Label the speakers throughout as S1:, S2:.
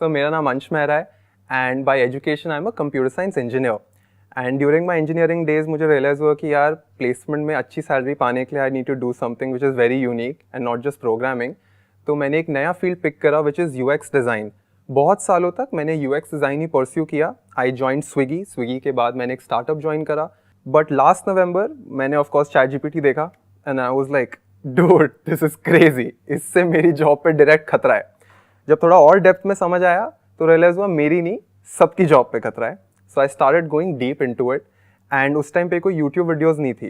S1: So मेरा नाम अंश मेहरा है and bye education I am a computer science engineer and during my engineering days मुझे रियलाइज़ हुआ कि यार प्लेसमेंट में अच्छी सैलरी पाने के लिए I need to do something which is very unique and not just programming. तो मैंने एक नया फील्ड पिक करा विच इज़ यूएक्स डिज़ाइन। बहुत सालों तक मैंने यूएक्स डिज़ाइन ही परस्यू किया। आई जॉइंड स्विगी के बाद मैंने एक स्टार्टअप ज्वाइन करा। बट लास्ट नवंबर मैंने ऑफकोर्स ChatGPT देखा and I was like dude this is crazy, इससे मेरी जॉब पे डायरेक्ट खतरा है। जब थोड़ा और डेप्थ में समझ आया तो रियलाइज हुआ मेरी नहीं सबकी जॉब पे खतरा है। So I started going deep into it and उस टाइम पे कोई यूट्यूब वीडियोस नहीं थी।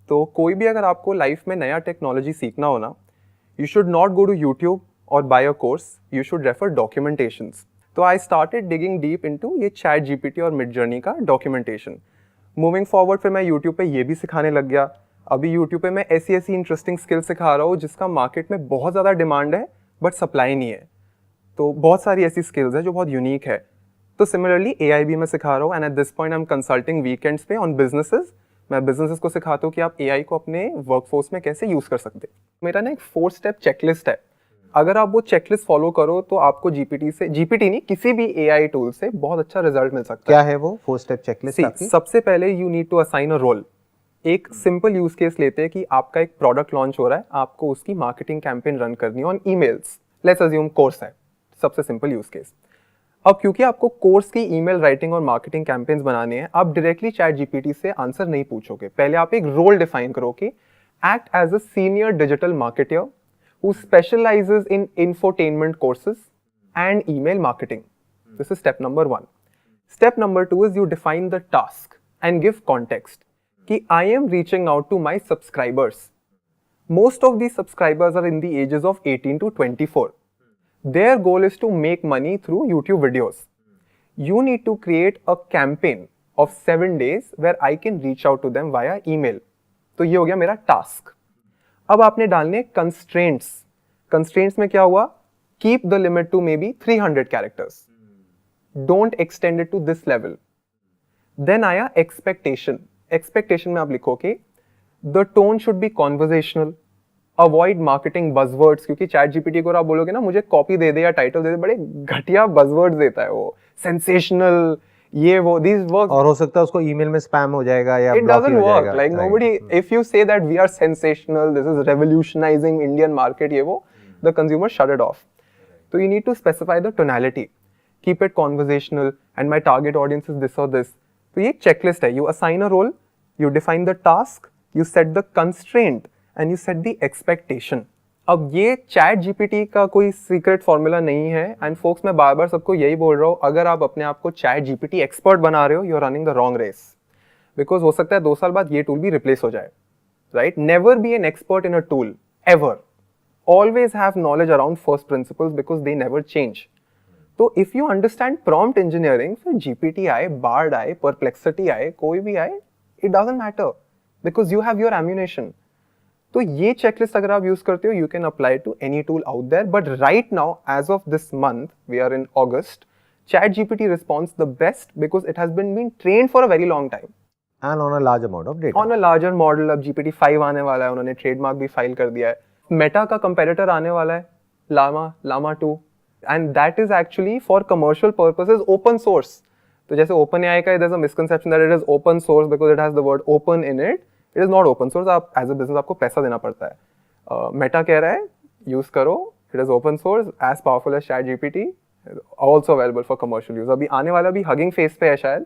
S1: तो कोई भी अगर आपको लाइफ में नया टेक्नोलॉजी सीखना हो ना, you should not go to YouTube और buy a course, you should refer documentations. तो I started digging deep into ये ChatGPT और मिडजर्नी का डॉक्यूमेंटेशन। मूविंग फॉरवर्ड फिर मैं यूट्यूब पे ये भी सिखाने लग गया। अभी यूट्यूब पे मैं ऐसी इंटरेस्टिंग स्किल सिखा रहा हूँ जिसका मार्केट में बहुत ज़्यादा डिमांड है बट सप्लाई नहीं है। तो बहुत सारी ऐसी स्किल्स है जो बहुत यूनिक है। तो सिमिलरली AI भी मैं सिखा रहा हूँ and at this point I am consulting weekends पे ऑन बिजनेसेस। मैं बिजनेसेस को सिखाता हूँ कि आप AI को अपने वर्कफोर्स में कैसे यूज कर सकते हैं। मेरा ना एक 4 स्टेप चेकलिस्ट है। अगर आप वो चेकलिस्ट फॉलो करो तो आपको जीपीटी नहीं किसी भी AI टूल से बहुत अच्छा रिजल्ट मिल सकता है।
S2: क्या है वो 4 स्टेप चेकलिस्ट आपकी?
S1: सबसे पहले you need to assign a role. एक सिंपल यूज केस लेते हैं कि आपका एक प्रोडक्ट लॉन्च हो रहा है, आपको उसकी मार्केटिंग कैंपेन रन करनी है on emails. Let's assume course है, सबसे सिंपल यूज केस। अब क्योंकि आपको कोर्स की ईमेल राइटिंग और मार्केटिंग कैंपेन्स बनाने हैं, आप डायरेक्टली ChatGPT से आंसर नहीं पूछोगे। पहले आप एक रोल डिफाइन करो कि act as a senior digital marketer who specialises in infotainment courses and email marketing. This is step number 1। Step number 2 is you define the task and give context कि I am reaching out to my subscribers. Most of these subscribers are in the ages of 18 to 24. Their goal is to make money through YouTube videos. You need to create a campaign of 7 days where I can reach out to them via email. तो ये हो गया मेरा task. अब आपने डालने constraints. Constraints में क्या हुआ? Keep the limit to maybe 300 characters. Don't extend it to this level. Then आया expectation. Expectation में आप लिखो कि the tone should be conversational. Avoid marketing buzzwords, क्योंकि ChatGPT को आप बोलोगे ना मुझे कॉपी दे दे या टाइटल दे दे, बड़े घटिया बजवर्ड्स देता है वो, सेंसेशनल, ये वो, दीज वर्क।
S2: और हो सकता है उसको ईमेल में स्पैम हो जाएगा या
S1: इट
S2: ब्लॉक
S1: डजंट
S2: हो
S1: वर्क
S2: जाएगा।
S1: Like nobody, if you say that we are sensational, this is revolutionising Indian market, ये वो, the consumer shut it off. तो you need to specify the tonality, keep it conversational and my target audience is this और this. तो ये एक checklist है। You assign a role, you define the task, you set the constraint and you set the expectation. अब ये ChatGPT का कोई secret formula नहीं है एंड फोक्स, मैं बार बार सबको यही बोल रहा हूँ, अगर आप अपने आप को ChatGPT एक्सपर्ट बना रहे हो, you are running the wrong race. Because हो सकता है 2 साल बाद ये टूल भी रिप्लेस हो जाए, right? Never be an expert in a tool ever. Always have knowledge around first principles because they never change. तो if you understand prompt engineering, फिर GPT आए, बार्ड आए, परप्लेक्सिटी आए, कोई भी आए, it doesn't matter because you have your ammunition. तो ये चेकलिस्ट अगर आप यूज करते हो, you can apply to any tool out there. But right now, as of this month, we are in August, ChatGPT responds the best because it has been trained for a very long time.
S2: And on a large amount of data.
S1: On a larger model, अब GPT-5 आने वाला है, उन्होंने trademark भी file कर दिया है। Meta का कंपेटिटर आने वाला है, llama 2, and that is actually for commercial purposes open source. तो जैसे OpenAI का there's a misconception that it is open source because it has the word open in it. It is not open source. आप as a business आपको पैसा देना पड़ता है। Meta कह रहा है यूज करो, it is open source, as powerful as ChatGPT, also available for commercial use. अभी आने वाला भी हगिंग फेस पे है शायद,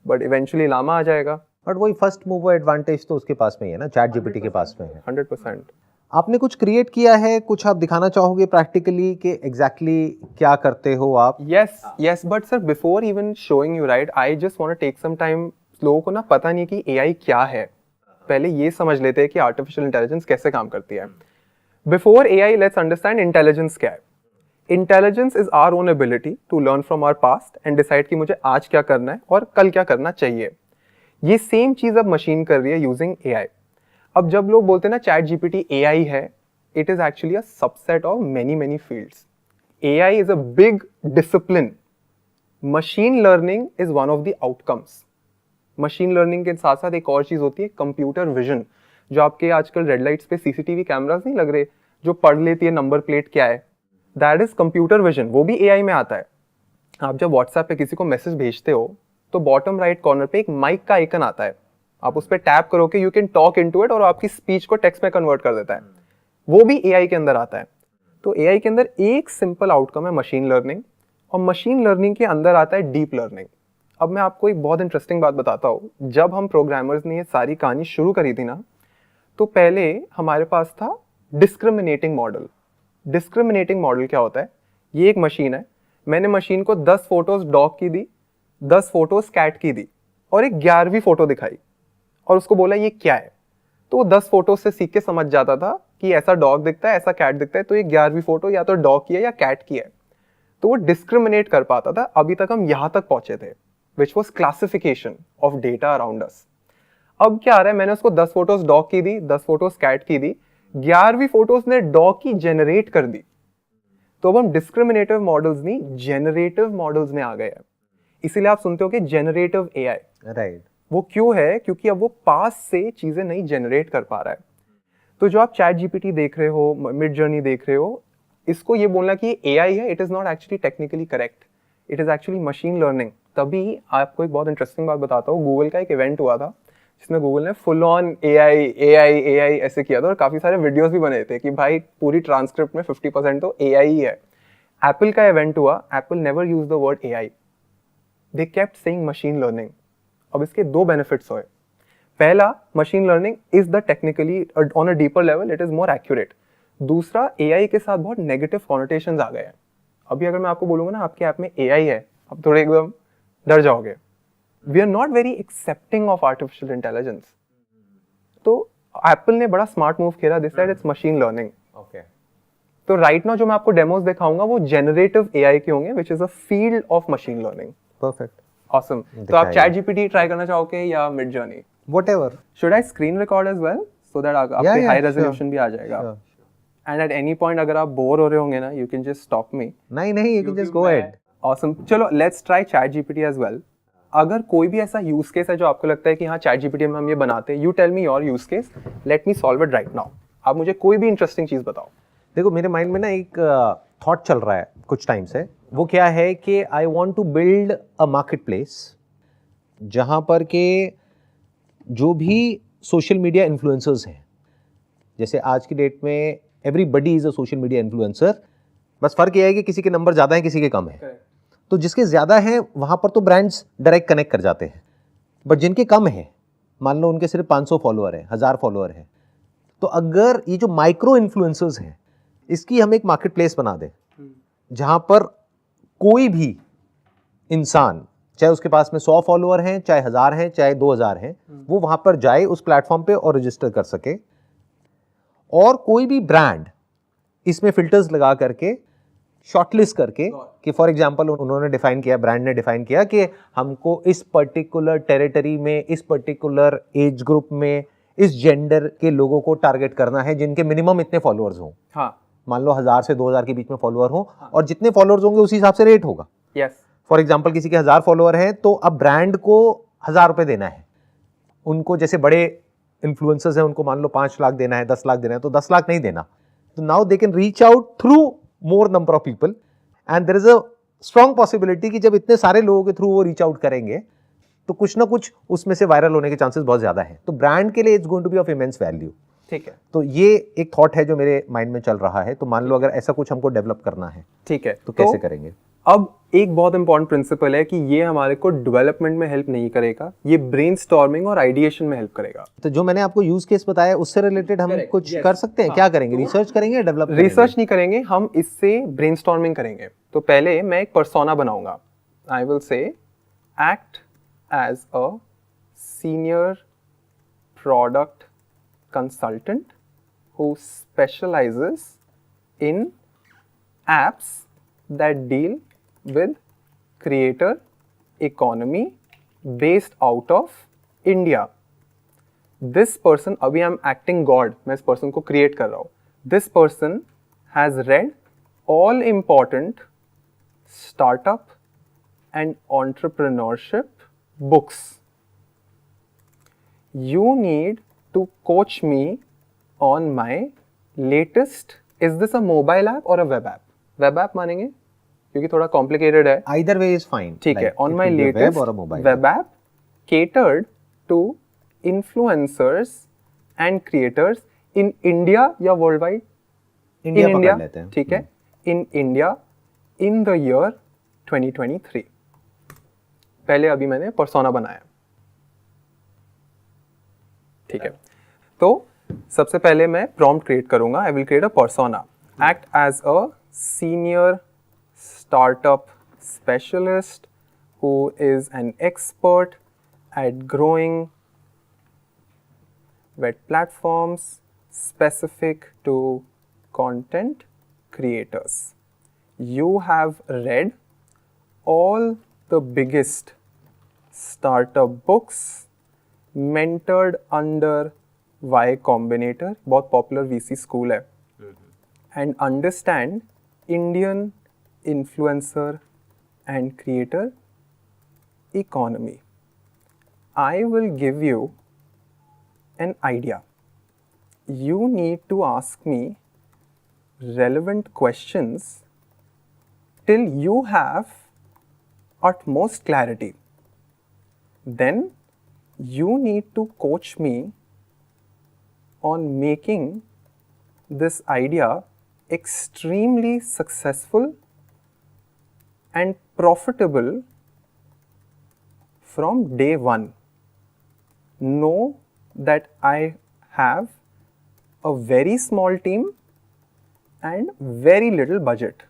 S1: बट इवेंचुअली llama आ जाएगा।
S2: बट वही फर्स्ट मूवर एडवांटेज तो उसके पास में ही है ना, ChatGPT के पास में है।
S1: 100%।
S2: आपने कुछ क्रिएट किया है, कुछ आप दिखाना चाहोगे प्रैक्टिकली कि एग्जैक्टली क्या करते हो आप?
S1: Yes, but sir before even showing you, right, I just want to take some time. लोगों को ना पता नहीं कि AI क्या है। पहले ये समझ लेते हैं कि आर्टिफिशियल इंटेलिजेंस कैसे काम करती है। Before AI, let's understand intelligence क्या है। Intelligence is our own ability to learn from our past and decide कि मुझे आज क्या करना है और कल क्या करना चाहिए। ये सेम चीज अब मशीन कर रही है यूजिंग AI। अब जब लोग बोलते हैं ना ChatGPT AI है, it is actually a subset of many fields. AI is a big discipline. Machine learning is one of the outcomes. Machine learning के साथ साथ एक और चीज होती है, कंप्यूटर विजन। जो आपके आजकल रेड लाइट्स पे CCTV कैमरास नहीं लग रहे, जो पढ़ लेती है नंबर प्लेट क्या है, दैट इज कंप्यूटर विजन। वो भी AI में आता है। आप जब व्हाट्सएप पे किसी को मैसेज भेजते हो तो बॉटम राइट कॉर्नर पे एक माइक का आइकन आता है, आप उस पर टैप करोगे, you can talk into it और आपकी स्पीच को टेक्स्ट में कन्वर्ट कर देता है। वो भी एआई के अंदर आता है। तो एआई के अंदर एक सिंपल आउटकम है मशीन लर्निंग, और मशीन लर्निंग के अंदर आता है डीप लर्निंग। अब मैं आपको एक बहुत इंटरेस्टिंग बात बताता हूँ। जब हम प्रोग्रामर्स ने ये सारी कहानी शुरू करी थी ना, तो पहले हमारे पास था डिस्क्रिमिनेटिंग मॉडल। डिस्क्रिमिनेटिंग मॉडल क्या होता है? ये एक मशीन है, मैंने मशीन को 10 फोटोज डॉग की दी, 10 फोटोज कैट की दी और एक 11वीं फोटो दिखाई और उसको बोला ये क्या है। तो वो 10 फोटो से सीख के समझ जाता था कि ऐसा डॉग दिखता है, ऐसा कैट दिखता है, तो ये 11वीं फोटो या तो डॉग की है या कैट की है। तो वो डिस्क्रिमिनेट कर पाता था। अभी तक हम यहां तक पहुंचे थे, which was classification of data around us. अब क्या आ रहा है, मैंने उसको 10 फोटोज डॉग की दी, 10 फोटोज कैट की दी, 11वीं फोटोज ने डॉग की जनरेट कर दी। तो अब हम डिस्क्रिमिनेटिव मॉडल्स नहीं, जेनरेटिव मॉडल्स में आ गए हैं। इसीलिए आप सुनते हो कि जेनरेटिव एआई।
S2: राइट।
S1: वो क्यों है? क्योंकि अब वो पास से चीजें नहीं जनरेट कर पा रहा है। तो जो आप चैट जीपीटी देख रहे हो, मिड जर्नी देख रहे हो, इसको ये बोलना कि एआई है, it is not actually technically correct, it is actually machine learning. तभी आपको एक बहुत इंटरेस्टिंग बात बताता हूँ। गूगल का एक इवेंट हुआ था जिसमें गूगल ने full on AI AI AI ऐसे किया था और काफी सारे वीडियोस भी बने थे कि भाई पूरी ट्रांसक्रिप्ट में 50% तो एआई ही है। एप्पल का इवेंट हुआ, Apple never use the word AI, they kept saying machine learning. अब इसके दो बेनिफिट्स हुए। पहला, machine learning is the technically on a deeper level it is more accurate. दूसरा, एआई के साथ बहुत नेगेटिव कॉनोटेशंस आ गए हैं। अभी अगर मैं आपको बोलूंगा ना आपके ऐप में एआई है, आप थोड़े एकदम डर जाओगे। We are not very accepting of artificial intelligence. तो एप्पल ने बड़ा स्मार्ट मूव किया, this side it's machine learning.
S2: Okay.
S1: तो राइट नाउ जो मैं आपको डेमोस दिखाऊंगा वो जेनरेटिव एआई के होंगे, which is a field of machine learning.
S2: Perfect.
S1: Awesome. तो आप चैट जीपीटी ट्राई करना चाहोगे या Midjourney?
S2: Whatever.
S1: Should I screen record as well so that आपके हाई रेजोल्यूशन भी आ जाएगा? एंड एट एनी पॉइंट अगर आप बोर हो रहे होंगे ना, you can just stop me.
S2: नहीं, you can just go ahead.
S1: Awesome. चलो let's try chat GPT as well. अगर कोई भी ऐसा यूज केस है जो आपको लगता है कि हाँ चैट जीपीटी में हम ये बनाते हैं, you tell me your use case, let me solve it right now. आप मुझे कोई भी इंटरेस्टिंग चीज बताओ।
S2: देखो, मेरे माइंड में ना एक थॉट चल रहा है कुछ टाइम से। वो क्या है कि I want to build a marketplace जहाँ पर के जो भी सोशल मीडिया इन्फ्लुएंसर्स हैं, जैसे आज की डेट में everybody is a social media influencer, बस फर्क ये है कि किसी के नंबर ज़्यादा हैं, किसी के कम हैं। तो जिसके ज़्यादा हैं वहाँ पर तो ब्रांड्स डायरेक्ट कनेक्ट कर जाते हैं, बट जिनके कम हैं, मान लो उनके सिर्फ 500 फॉलोअर हैं, 1000 फॉलोअर हैं, तो अगर ये जो माइक्रो इन्फ्लुएंसर्स हैं इसकी हम एक मार्केट प्लेस बना दें जहाँ पर कोई भी इंसान, चाहे उसके पास में 100 फॉलोअर हैं, चाहे 1000 हैं, चाहे 2000 हैं, वो वहाँ पर जाए उस प्लेटफॉर्म पे और रजिस्टर कर सके। और कोई भी ब्रांड इसमें फिल्टर्स लगा करके शॉर्टलिस्ट करके कि फॉर एग्जांपल उन्होंने डिफाइन किया, ब्रांड ने डिफाइन किया कि हमको इस पर्टिकुलर टेरिटरी में, इस पर्टिकुलर एज ग्रुप में, इस जेंडर के लोगों को टारगेट करना है जिनके मिनिमम इतने फॉलोअर्स हों।
S1: हाँ।
S2: मान लो 1000 से 2000 के बीच में फॉलोअर हो, और जितने फॉलोअर्स होंगे उसी हिसाब से रेट होगा।
S1: यस।
S2: फॉर एग्जांपल किसी के 1000 फॉलोअर हैं तो अब ब्रांड को 1000 रुपए देना है उनको। जैसे बड़े इन्फ्लुएंसर्स हैं उनको मान लो 5 लाख देना है, 10 लाख देना है, तो 10 लाख नहीं देना। तो now they can reach out through more number of people and there is a strong possibility कि जब इतने सारे लोगों के थ्रू वो रीच आउट करेंगे तो कुछ ना कुछ उसमें से वायरल होने के चांसेस बहुत ज्यादा है। तो ब्रांड के लिए it's going to be of immense value.
S1: ठीक है।
S2: तो ये एक थॉट है जो मेरे माइंड में चल रहा है। तो मान लो अगर ऐसा कुछ हमको डेवलप करना है,
S1: ठीक है,
S2: तो कैसे करेंगे?
S1: अब एक बहुत इंपॉर्टेंट प्रिंसिपल है कि ये हमारे को डेवलपमेंट में हेल्प नहीं करेगा, ये ब्रेनस्टॉर्मिंग और आइडिएशन में हेल्प करेगा।
S2: तो जो मैंने आपको यूज केस बताया उससे रिलेटेड हम कुछ कर सकते हैं। क्या करेंगे? रिसर्च करेंगे या डेवलप?
S1: रिसर्च नहीं करेंगे, हम इससे ब्रेनस्टॉर्मिंग करेंगे। तो पहले मैं एक पर्सोना बनाऊंगा। I will say act as a senior product consultant who specializes in apps that deal with creator economy based out of India. This person, अभी I'm acting God, मैं इस person को create कर रहा हूँ. This person has read all important startup and entrepreneurship books. You need to coach me on my latest, is this a mobile app or a web app? Web app मानेंगे? क्योंकि थोड़ा complicated है.
S2: Either way is fine.
S1: ठीक है.
S2: Like,
S1: On
S2: it
S1: my
S2: could be a
S1: latest
S2: web or a mobile
S1: web app catered to influencers and creators in India या worldwide?
S2: India
S1: in
S2: पकड़
S1: India,
S2: लेते हैं.
S1: ठीक है. In India in the year 2023. पहले अभी मैंने पर्सोना बनाया. ठीक है. तो सबसे पहले मैं प्रॉम्प्ट क्रिएट करूंगा. I will create a persona. Act as a senior startup specialist who is an expert at growing web platforms specific to content creators. You have read all the biggest startup books mentored under Y Combinator, बहुत popular VC school है, and understand Indian influencer and creator economy. I will give you an idea. You need to ask me relevant questions till you have utmost clarity. Then you need to coach me on making this idea extremely successful and profitable from day one. Know that I have a very small team and very little budget.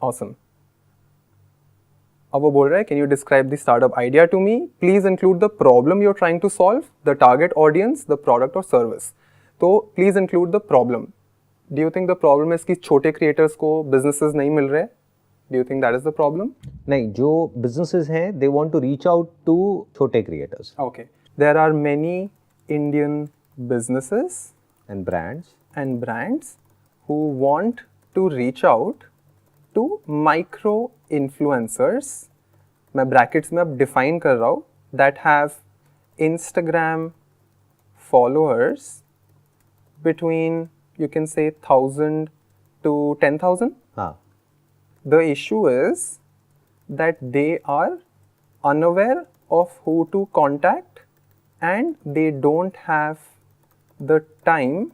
S1: Awesome. अब वो बोल रहा है, can you describe the startup idea to me? Please include the problem you're trying to solve, the target audience, the product or service. तो please include the problem. Do you think the problem is कि छोटे creators को businesses नहीं मिल रहे? Do you think that is the problem?
S2: नहीं, जो businesses हैं they want to reach out to छोटे creators
S1: Okay. There are many Indian businesses
S2: and brands
S1: who want to reach out to micro influencers. मैं brackets में अब define कर रहा हूँ, that have Instagram followers between, you can say, 1,000 to 10,000.
S2: हाँ.
S1: The issue is that they are unaware of who to contact and they don't have the time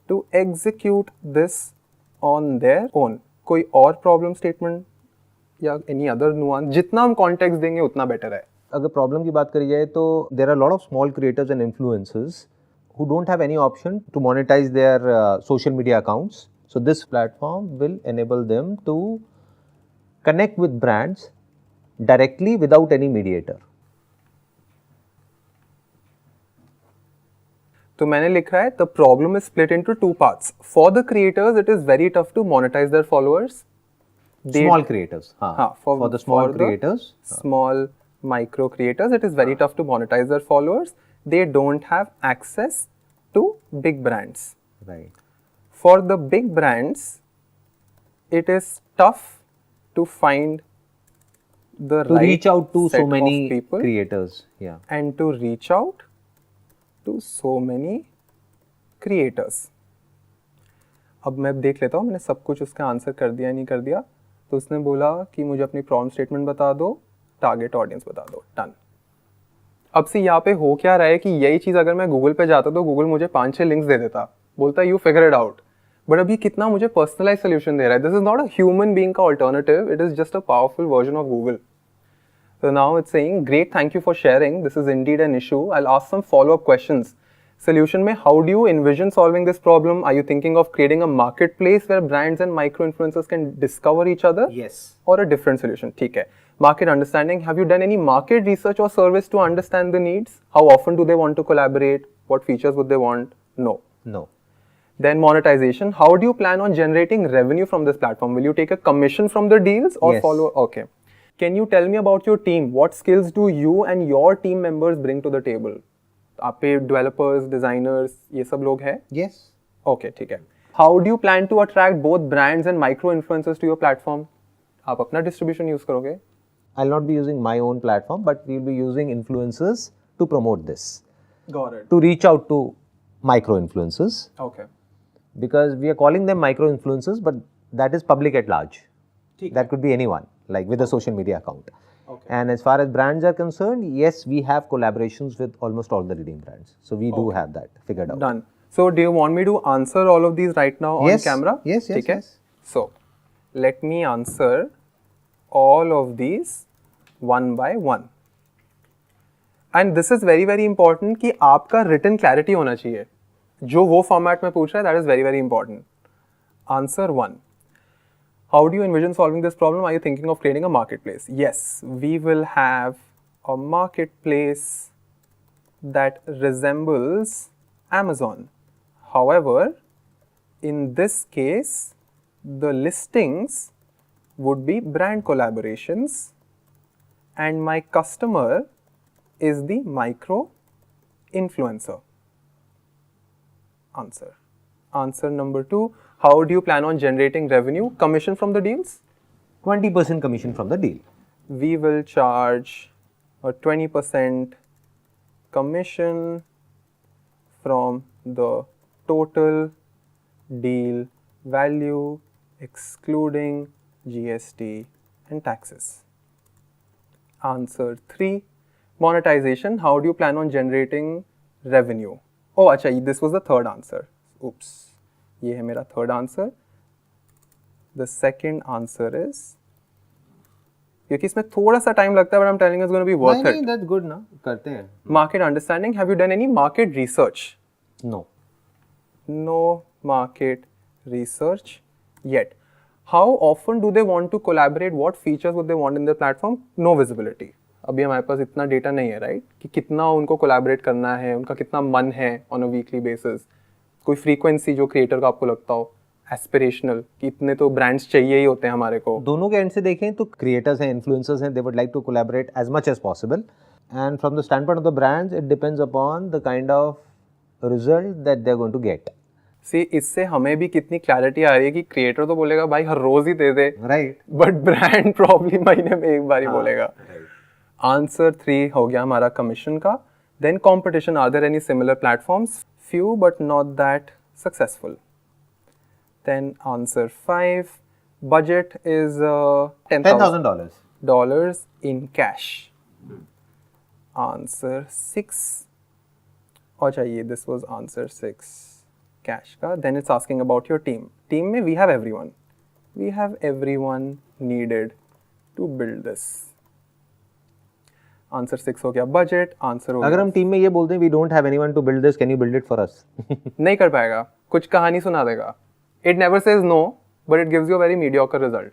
S1: to execute this on their own. कोई और problem statement या any other nuance, जितना हम context देंगे उतना better है.
S2: अगर प्रॉब्लम की बात करी जाए तो there are lot of small creators and influencers who don't have any option to monetize their social media accounts. So this platform will enable them to connect with brands directly without any mediator.
S1: तो मैंने लिख रहा है, the problem is split into two parts. For the creators, it is very tough to monetize their followers.
S2: Small creators. हाँ. For the small creators.
S1: Small micro creators, it is very tough to monetize their followers. They don't have access to big brands.
S2: Right.
S1: For the big brands, it is tough to find the
S2: To
S1: right
S2: reach out to
S1: set
S2: so many
S1: of people
S2: creators. Yeah.
S1: and to reach out to so many creators. अब मैं देख लेता हूँ मैंने सब कुछ उसका answer कर दिया नहीं कर दिया. तो उसने बोला कि मुझे अपनी प्रॉम्प्ट स्टेटमेंट बता दो, टारगेट ऑडियंस बता दो. डन. अब से यहाँ पे हो क्या रहा है कि यही चीज़ अगर मैं गूगल पे जाता तो गूगल मुझे 5-6 लिंक्स दे देता, बोलता you figure it out. But अभी कितना मुझे पर्सनलाइज सोल्यूशन दे रहा है. This is not a human being का alternative, it is just a powerful version of Google. So now it's saying, great, thank you for sharing. This is indeed an issue. I'll ask some follow-up questions. Solution में, how do you envision solving this problem? Are you thinking of creating a marketplace where brands and micro-influencers can discover each other?
S2: Yes.
S1: Or a different solution? ठीक है. Market understanding. Have you done any market research or service to understand the needs? How often do they want to collaborate? What features would they want? No.
S2: No.
S1: Then monetization. How do you plan on generating revenue from this platform? Will you take a commission from the deals or
S2: Yes.
S1: follow? Okay. Can you tell me about your team? What skills do you and your team members bring to the table? आप पे developers, designers, ये सब लोग हैं?
S2: Yes.
S1: Okay, ठीक है. How do you plan to attract both brands and micro influencers to your platform? आप अपना distribution use करोगे?
S2: I'll not be using my own platform, but we'll be using influencers to promote this.
S1: Got it.
S2: To reach out to micro influencers,
S1: Okay.
S2: because we are calling them micro influencers, but that is public at large. That could be anyone, like with a social media account.
S1: Okay.
S2: And as far as brands are concerned, yes, we have collaborations with almost all the leading brands. So we do have that figured out.
S1: Done. So do you want me to answer all of these right now
S2: Yes.
S1: on camera?
S2: Yes, yes,
S1: ठीक है?
S2: yes.
S1: So let me answer all of these one by one. And this is very very important कि आपका written clarity होना चाहिए. जो वो format में पूछ रहा है, that is very very important. Answer 1. How do you envision solving this problem? Are you thinking of creating a marketplace? Yes, we will have a marketplace that resembles Amazon. However, in this case, the listings would be brand collaborations, and my customer is the micro influencer. Answer. Answer number 2. How do you plan on generating revenue? Commission from the deals?
S2: 20% commission from the deal.
S1: We will charge a 20% commission from the total deal value excluding GST and taxes. Answer 3. Monetization. How do you plan on generating revenue? Oh, acha, this was the third answer. Oops. ये है मेरा third answer. The second answer is, क्योंकि इसमें थोड़ा सा time लगता है, but I'm telling you it's going to be worth it.
S2: that's good ना, करते हैं.
S1: Market understanding. Have you done any market research?
S2: No.
S1: No market research yet. How often do they want to collaborate? What features would they want in their platform? No visibility. अभी हमारे पास इतना data नहीं है, right? कि कितना उनको collaborate करना है, उनका कितना मन है ऑन अ वीकली बेसिस. कोई फ्रीक्वेंसी जो क्रिएटर का आपको लगता हो एस्पिरेशनल कि इतने तो ब्रांड्स चाहिए ही होते हैं हमारे को.
S2: दोनों के एंड से देखें तो क्रिएटर्स हैं, इन्फ्लुएंसर्स हैं, they would like to collaborate as much as possible, and from the standpoint of the brands it depends upon the kind of result that they are going to get.
S1: See, इससे हमें भी कितनी clarity आ रही है कि creator तो बोलेगा भाई हर रोज ही दे दे,
S2: राइट,
S1: बट ब्रांड प्रॉब्लम महीने में एक बार ही बोलेगा. आंसर 3 हो गया हमारा कमीशन का. Then competition. Are there any similar platforms? Few but not that successful. Then answer 5. Budget is $10,000 in cash. Answer 6. अच्छा ये this was answer 6 cash का. Then it's asking about your team. Team में we have everyone. We have everyone needed to build this. Answer 6 हो गया budget. Answer हो
S2: अगर
S1: गया
S2: हम टीम में ये बोलते हैं we don't have anyone to build this, can you build it for us?
S1: नहीं कर पाएगा. कुछ कहानी सुना देगा. It never says no, but it gives you a very mediocre result.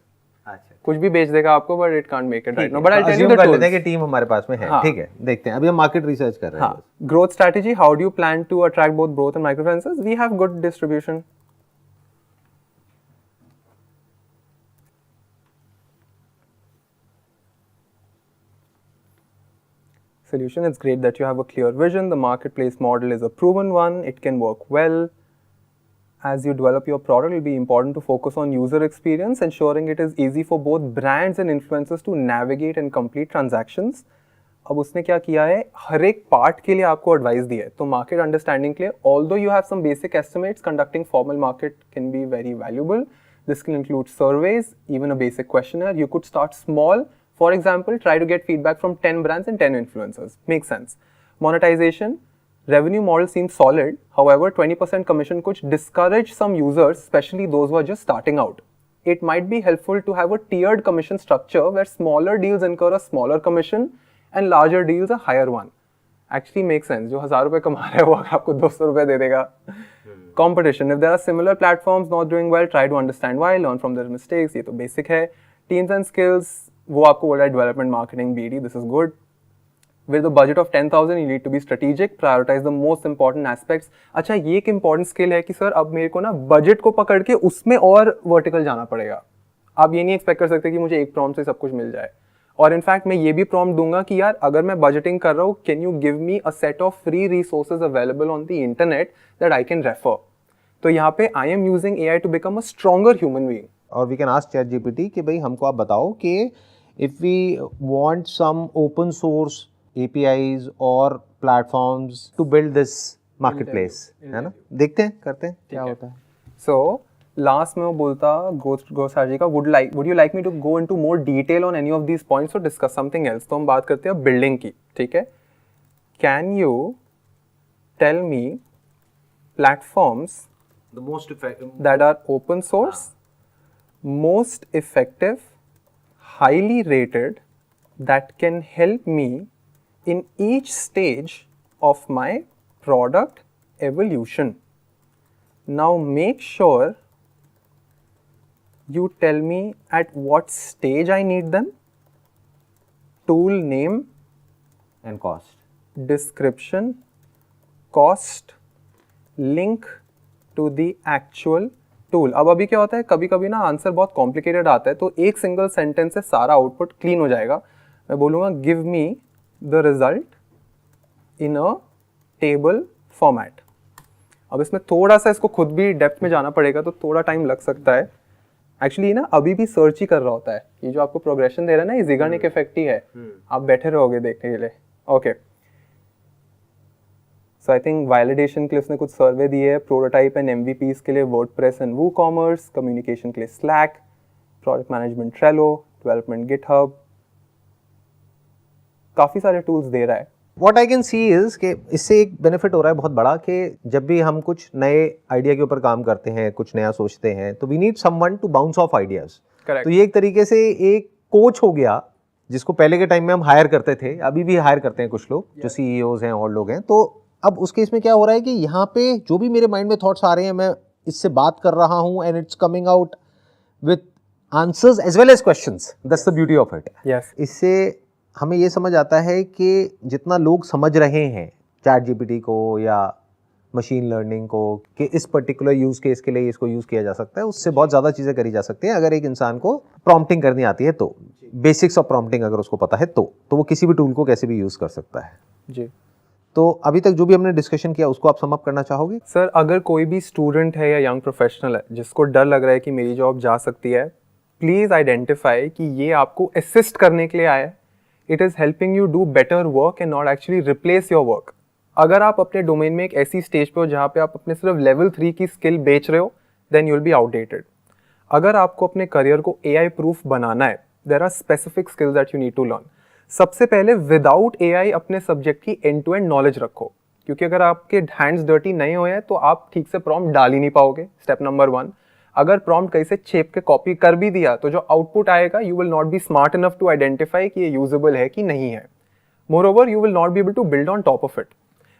S2: अच्छा,
S1: कुछ भी बेच देगा आपको, but it can't make it right now. But I'll tell you
S2: assume
S1: the
S2: कर लेते हैं
S1: tools.
S2: कि टीम हमारे पास में है.
S1: हाँ.
S2: ठीक है, देखते हैं. अभी हम मार्केट रिसर्च कर रहे हैं.
S1: हाँ. Growth strategy. How do you plan to attract both growth and microinfluencers? We have good distribution. Solution. It's great that you have a clear vision. The marketplace model is a proven one. It can work well. As you develop your product, it will be important to focus on user experience, ensuring it is easy for both brands and influencers to navigate and complete transactions. अब उसने क्या किया है, हर एक part के लिए आपको advice दी है. तो मार्केट अंडरस्टैंडिंग के लिए, although you have some basic estimates, conducting formal market can be very valuable. This can include surveys, even a basic questionnaire. You could start small. For example, try to get feedback from 10 brands and 10 influencers. Makes sense. Monetization. Revenue model seems solid. However, 20% commission could discourage some users, especially those who are just starting out. It might be helpful to have a tiered commission structure where smaller deals incur a smaller commission and larger deals a higher one. Actually makes sense. जो 1000 रुपए कमा रहा है वो आपको 200 रुपए दे देगा. Competition. If there are similar platforms not doing well, try to understand why, learn from their mistakes. ये तो basic है. Teams and skills. वो आपको बोल रहा है development, marketing, BD. This is good. With a budget of 10,000, you need to be strategic, prioritize the most important aspects. अच्छा ये एक important skill है कि सर अब मेरे को ना budget को पकड़ के उसमें और vertical जाना पड़ेगा. आप ये नहीं expect कर सकते कि मुझे एक prompt से सब कुछ मिल जाए. और इनफैक्ट मैं ये भी prompt दूंगा कि यार अगर मैं budgeting कर रहा हूँ, can you give me a set of free resources available on the internet that I can refer. तो यहाँ पे I am using AI to become a stronger human being.
S2: और we can ask ChatGPT कि भाई हमको आप बताओ कि if we want some open source APIs or platforms to build this market place, है ना? देखते हैं, करते हैं क्या होता है।
S1: So last में वो बोलता गोसार जी का would you like me to go into more detail on any of these points or discuss something else? तो हम बात करते हैं बिल्डिंग की, ठीक है? Can you tell me platforms
S2: The most effective
S1: that are open source, most effective, highly rated, that can help me in each stage of my product evolution? Now make sure you tell me at what stage I need them, tool name,
S2: and cost.
S1: description, cost, link to the actual tool. अब अभी क्या होता है, कभी कभी ना answer बहुत complicated आता है, तो एक सिंगल सेंटेंस से सारा आउटपुट क्लीन हो जाएगा. मैं बोलूँगा give me the result in a table format. अब इसमें थोड़ा सा इसको खुद भी डेप्थ में जाना पड़ेगा, तो थोड़ा टाइम लग सकता है. एक्चुअली ना अभी भी सर्च ही कर रहा होता है. ये जो आपको प्रोग्रेशन दे रहा है ना, ये ज़िगार्निक इफेक्ट ही है. आप बैठे रहोगे देखने के लिए. Okay, so I think validation के लिए उसने कुछ सर्वे दिए है. प्रोटोटाइप एंड एमवीपीज के लिए वर्डप्रेस एंड वूकॉमर्स, कम्युनिकेशन के लिए slack, project management Trello, development GitHub, काफ़ी सारे टूल्स दे रहा है.
S2: What I can see is कि इससे एक बेनिफिट हो रहा है बहुत बड़ा कि जब भी हम कुछ नए आइडिया के ऊपर काम करते हैं, कुछ नया सोचते हैं, तो we need someone to bounce off ideas.
S1: Correct.
S2: तो ये एक तरीके से एक कोच हो गया, जिसको पहले के टाइम में हम हायर करते थे, अभी भी हायर करते हैं कुछ लोग जो सीईओज हैं और लोग हैं. तो अब उस केस में क्या हो रहा है कि यहाँ पे जो भी मेरे माइंड में थॉट्स आ रहे हैं, मैं इससे बात कर रहा हूँ and it's coming out with answers as well as questions. That's the beauty of it.
S1: Yes,
S2: इससे हमें ये समझ आता है कि जितना लोग समझ रहे हैं चैट जीपीटी को या मशीन लर्निंग को कि इस पर्टिकुलर यूज़ केस के लिए इसको यूज़ किया जा सकता है, उससे बहुत ज़्यादा चीज़ें करी जा सकती हैं अगर एक इंसान को प्रॉम्प्टिंग करनी आती है. तो बेसिक्स ऑफ प्रॉम्प्टिंग अगर उसको पता है तो वो किसी भी टूल को कैसे भी यूज़ कर सकता है.
S1: जी.
S2: तो अभी तक जो भी हमने डिस्कशन किया उसको आप सम अप करना चाहोगे?
S1: सर, अगर कोई भी स्टूडेंट है या यंग प्रोफेशनल है जिसको डर लग रहा है कि मेरी जॉब जा सकती है, प्लीज़ आइडेंटिफाई कि ये आपको असिस्ट करने के लिए आया है. It is helping you do better work and not actually replace your work. अगर आप अपने डोमेन में एक ऐसी स्टेज पे हो जहाँ पे आप अपने सिर्फ लेवल 3 की स्किल बेच रहे हो, then you will be outdated. अगर आपको अपने करियर को AI प्रूफ बनाना है, there are specific skills that you need to learn. सबसे पहले विदाउट AI अपने सब्जेक्ट की एंड टू एंड नॉलेज रखो, क्योंकि अगर आपके हैंड्स डर्टी नहीं हुए हैं तो आप ठीक से प्रॉम्प्ट डाल ही नहीं पाओगे. Step number 1. अगर प्रॉम्प्ट कहीं से छेप के कॉपी कर भी दिया तो जो आउटपुट आएगा, you will not be smart enough to identify कि ये यूजेबल है कि नहीं है. Moreover, you will not be able to build on top of it.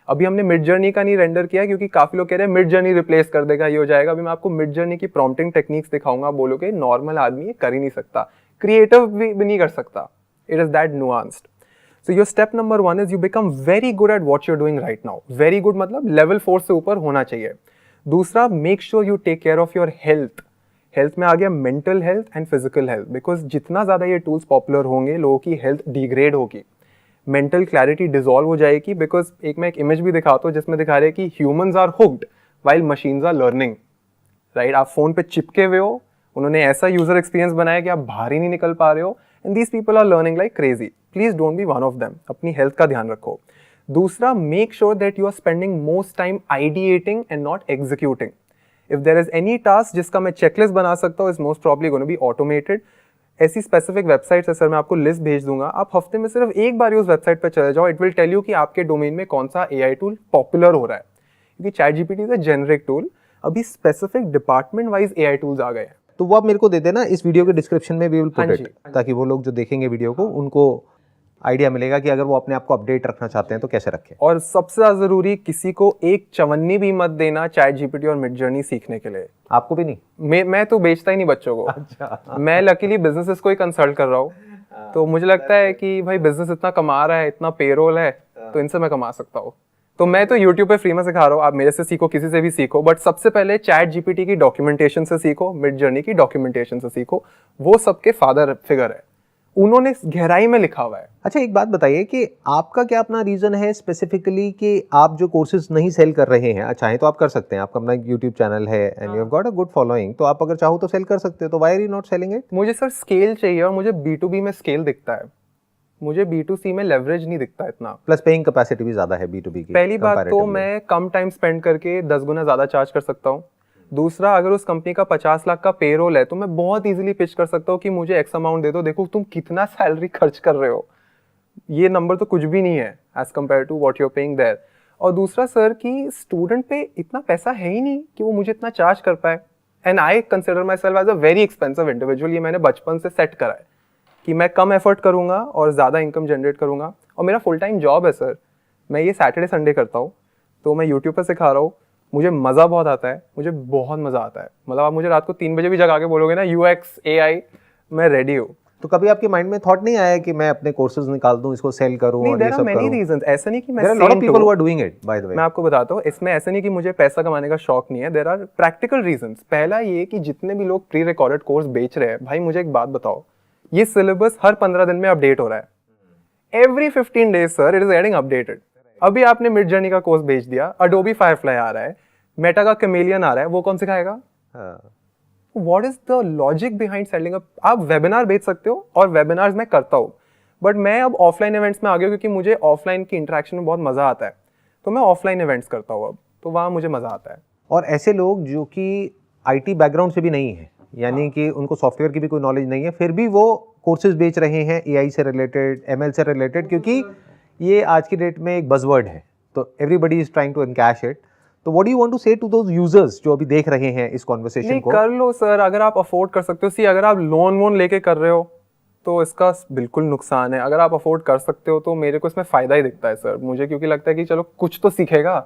S1: अभी हमने मिड जर्नी का नहीं रेंडर किया क्योंकि काफी लोग कह रहे हैं मिड जर्नी रिप्लेस कर देगा, ये हो जाएगा. अभी मैं आपको मिड जर्नी की प्रॉम्प्टिंग टेक्निक्स दिखाऊंगा. बोलोगे नॉर्मल आदमी ये कर ही नहीं सकता, क्रिएटिव भी नहीं कर सकता. It is that nuanced. So your step number 1 is you become very good at what you're doing right now. Very good मतलब level 4 से ऊपर होना चाहिए. दूसरा, make sure you take care of your health. Health में आ गया mental health and physical health, because जितना ज़्यादा ये टूल्स पॉपुलर होंगे लोगों की हेल्थ डिग्रेड होगी, मेंटल क्लैरिटी डिजॉल्व हो जाएगी. बिकॉज मैं एक इमेज भी दिखाता हूँ जिसमें दिखा रहे हैं कि humans are hooked while machines are learning. Right, आप फोन पे चिपके हुए हो, उन्होंने ऐसा यूजर एक्सपीरियंस बनाया कि आप बाहर ही नहीं निकल पा रहे हो, and these people are learning like crazy. Please don't be one of them. अपनी हेल्थ का ध्यान रखो. दूसरा, make sure that you are spending most time ideating and not executing. If there is any task जिसका मैं checklist बना सकता हूँ, is most probably gonna be automated. ऐसी स्पेसिफिक वेबसाइट्स है सर, मैं आपको लिस्ट भेज दूंगा. आप हफ्ते में सिर्फ एक बार उस वेबसाइट पर चले जाओ. इट विल टेल यू कि आपके डोमेन में कौन सा AI टूल पॉपुलर हो रहा है, क्योंकि chat GPT is a generic tool. अभी specific department wise AI tools आ गए हैं.
S2: तो वो आप मेरे को दे देना, इस वीडियो के डिस्क्रिप्शन में वी विल पुट इट, ताकि वो लोग जो देखेंगे वीडियो को उनको आइडिया मिलेगा कि अगर वो अपने आप को अपडेट रखना चाहते हैं तो कैसे रखें.
S1: और सबसे ज्यादा जरूरी, किसी को एक चवन्नी भी मत देना चैट जीपीटी और मिड जर्नी सीखने के लिए.
S2: आपको भी नहीं?
S1: मैं तो बेचता ही नहीं बच्चों को.
S2: अच्छा.
S1: मैं लकीली बिजनेसेस को ही कंसल्ट कर रहा हूँ, तो मुझे लगता है कि भाई बिजनेस इतना कमा रहा है, इतना पेरोल है, तो इनसे मैं कमा सकता हूँ. तो मैं तो YouTube पे फ्री में सिखा रहा हूँ. आप मेरे से सीखो, किसी से भी सीखो, बट सबसे पहले चैट जीपीटी की डॉक्यूमेंटेशन से सीखो, मिड जर्नी की डॉक्यूमेंटेशन से सीखो. वो सबके फादर फिगर है, उन्होंने गहराई में लिखा हुआ है.
S2: अच्छा, एक बात बताइए कि आपका क्या अपना रीजन है स्पेसिफिकली कि आप जो कोर्सेज नहीं सेल कर रहे हैं, चाहे तो आप कर सकते हैं, आपका अपना यूट्यूब चैनल है and you have got a good following, तो आप अगर चाहो तो सेल कर सकते हो, तो why are you not selling it?
S1: मुझे सर स्केल चाहिए, और मुझे B2B में स्केल दिखता है. मुझे B2C में लेवरेज नहीं दिखता इतना।
S2: प्लस पेइंग कैपेसिटी भी ज़्यादा है B2B की।
S1: पहली बात तो
S2: comparatively।
S1: मैं कम टाइम स्पेंड करके 10 गुना ज़्यादा चार्ज कर सकता हूँ। दूसरा, अगर उस कंपनी का 50 लाख का पेरोल है तो मैं बहुत इजीली पिच कर सकता हूँ कि मुझे एक्स अमाउंट दे दो, देखो तुम कितना सैलरी खर्च कर रहे हो, ये नंबर तो कुछ भी नहीं है as compare to what you're paying there. और दूसरा सर कि स्टूडेंट पे इतना पैसा है ही नहीं कि वो मुझे इतना चार्ज कर पाए। And I consider myself as a very expensive individual. ये मैंने बचपन से सेट करा है कि मैं कम एफर्ट करूंगा और ज़्यादा इनकम जनरेट करूंगा। और मेरा फुल टाइम जॉब है सर, मैं ये सैटरडे संडे करता हूँ, तो मैं यूट्यूब पर सिखा रहा हूँ। मुझे मज़ा बहुत आता है, मुझे बहुत मज़ा आता है। मतलब आप मुझे रात को 3 बजे भी जगा के बोलोगे ना UX AI, मैं रेडी हूँ।
S2: तो कभी आपके माइंड में थॉट नहीं आया कि मैं अपने कोर्सेज निकाल दूं, इसको सेल करूं
S1: नहीं,
S2: और ये
S1: देयर आर
S2: सब
S1: मेनी
S2: करूं?
S1: रीजंस। ऐसा नहीं कि मैं
S2: There are a lot of
S1: saint
S2: people
S1: हूँ।
S2: who are doing it, by the way.
S1: मैं आपको बताता हूँ, इसमें ऐसा नहीं कि मुझे पैसा कमाने का शौक नहीं है। There are practical reasons. पहला ये कि जितने भी लोग प्री रिकॉर्डेड कोर्स बेच रहे हैं, भाई मुझे एक बात बताओ, ये सिलेबस हर 15 दिन में अपडेट हो रहा है। Every 15 days sir it is getting updated. अभी आपने मिड जर्नी का कोर्स बेच दिया, अडोबी फायरफ्लाई आ रहा है, मेटा का कैमेलियन आ रहा है, वो कौन सिखाएगा? What is the logic behind selling up? आप वेबिनार बेच सकते हो, और वेबिनार्स मैं करता हूँ, बट मैं अब ऑफलाइन इवेंट्स में आ गया क्योंकि मुझे ऑफलाइन की इंटरेक्शन में बहुत मजा आता है, तो मैं ऑफलाइन इवेंट्स करता हूँ अब, तो वहाँ मुझे मजा आता है।
S2: और ऐसे लोग जो कि IT बैकग्राउंड से भी नहीं है, यानी कि उनको सॉफ्टवेयर की भी कोई नॉलेज नहीं है, फिर भी वो कोर्सेज बेच रहे हैं AI से रिलेटेड, ML से रिलेटेड, क्योंकि ये आज की डेट में एक बज़वर्ड है, तो everybody is trying to encash it. तो what do you want to say to those users जो अभी देख रहे हैं इस कॉन्वर्सेशन
S1: नहीं,
S2: को?
S1: कर लो सर, अगर आप अफोर्ड कर सकते हो। सी, अगर आप लोन वोन लेके कर रहे हो तो इसका बिल्कुल नुकसान है। अगर आप अफोर्ड कर सकते हो तो मेरे को इसमें फायदा ही दिखता है सर, मुझे क्योंकि लगता है कि चलो कुछ तो सीखेगा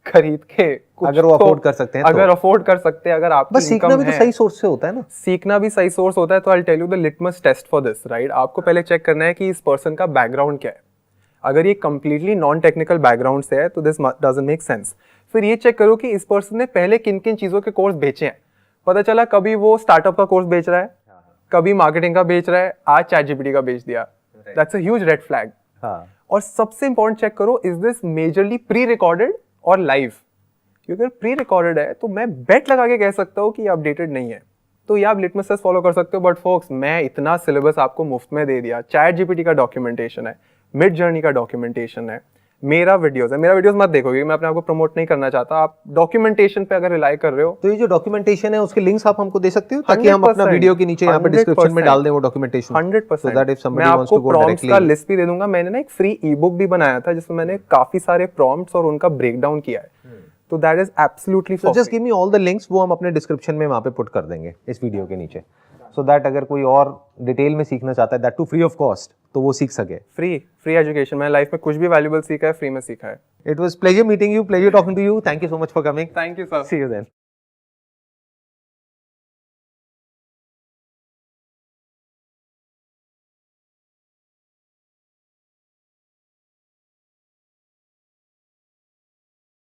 S1: खरीद के, कुछ
S2: अगर वो
S1: तो,
S2: अफोर्ड कर सकते हैं
S1: अगर अफोर्ड कर सकते हैं, अगर आपकी
S2: बस सीखना भी
S1: income
S2: तो
S1: है,
S2: सही सोर्स से होता है ना।
S1: सीखना भी सही सोर्स होता है। तो I tell you the litmus test for this, right? आपको पहले चेक करना है कि इस पर्सन का बैकग्राउंड क्या है। अगर ये कंप्लीटली नॉन टेक्निकल बैकग्राउंड से है तो दिस डजंट मेक सेंस। फिर ये चेक करो कि इस पर्सन ने पहले किन किन चीजों के कोर्स बेचे हैं। पता चला कभी वो स्टार्टअप का कोर्स बेच रहा है, कभी मार्केटिंग का बेच रहा है, आज ChatGPT का बेच दिया, that's a huge red flag. और सबसे इंपॉर्टेंट चेक करो, is this majorly pre recorded और लाइव? क्योंकि अगर प्री रिकॉर्डेड है तो मैं बेट लगा के कह सकता हूँ कि ये अपडेटेड नहीं है, तो ये आप लिटमस टेस्ट फॉलो कर सकते हो। बट फोक्स, मैं इतना सिलेबस आपको मुफ्त में दे दिया, ChatGPT का डॉक्यूमेंटेशन है, मिड जर्नी का डॉक्यूमेंटेशन है, मेरा वीडियोस है। मेरा वीडियोस मत देखो क्योंकि मैं अपने आप को प्रमोट नहीं करना चाहता। आप डॉक्यूमेंटेशन पे अगर रिलाई कर रहे हो
S2: तो ये जो डॉक्यूमेंटेशन है उसके लिंक्स आप हमको दे सकते हो ताकि हम अपना
S1: 100%,
S2: वीडियो के नीचे यहाँ पे डिस्क्रिप्शन में डाल दें वो डॉक्यूमेंटेशन
S1: 100%।
S2: so that if
S1: मैं
S2: somebody wants
S1: आपको
S2: to go
S1: प्रॉम्प्ट्स का
S2: directly।
S1: लिस्ट भी दे दूंगा। मैंने ना एक फ्री ई बुक भी बनाया था जिसमें मैंने काफी सारे प्रॉम्प्ट्स और उनका ब्रेकडाउन किया है, तो that is absolutely
S2: So just give me all the links, वो हम अपने डिस्क्रिप्शन में वहाँ पे पुट कर देंगे इस वीडियो के नीचे, so that अगर कोई और डिटेल में सीखना चाहता है, that too free of cost, तो वो सीख सके।
S1: Free education. मैंने लाइफ में कुछ भी वैल्यूएबल सीखा है, फ्री में सीखा है।
S2: It was pleasure meeting you, pleasure talking to you. Thank you so much for coming.
S1: Thank you sir.
S2: See you then.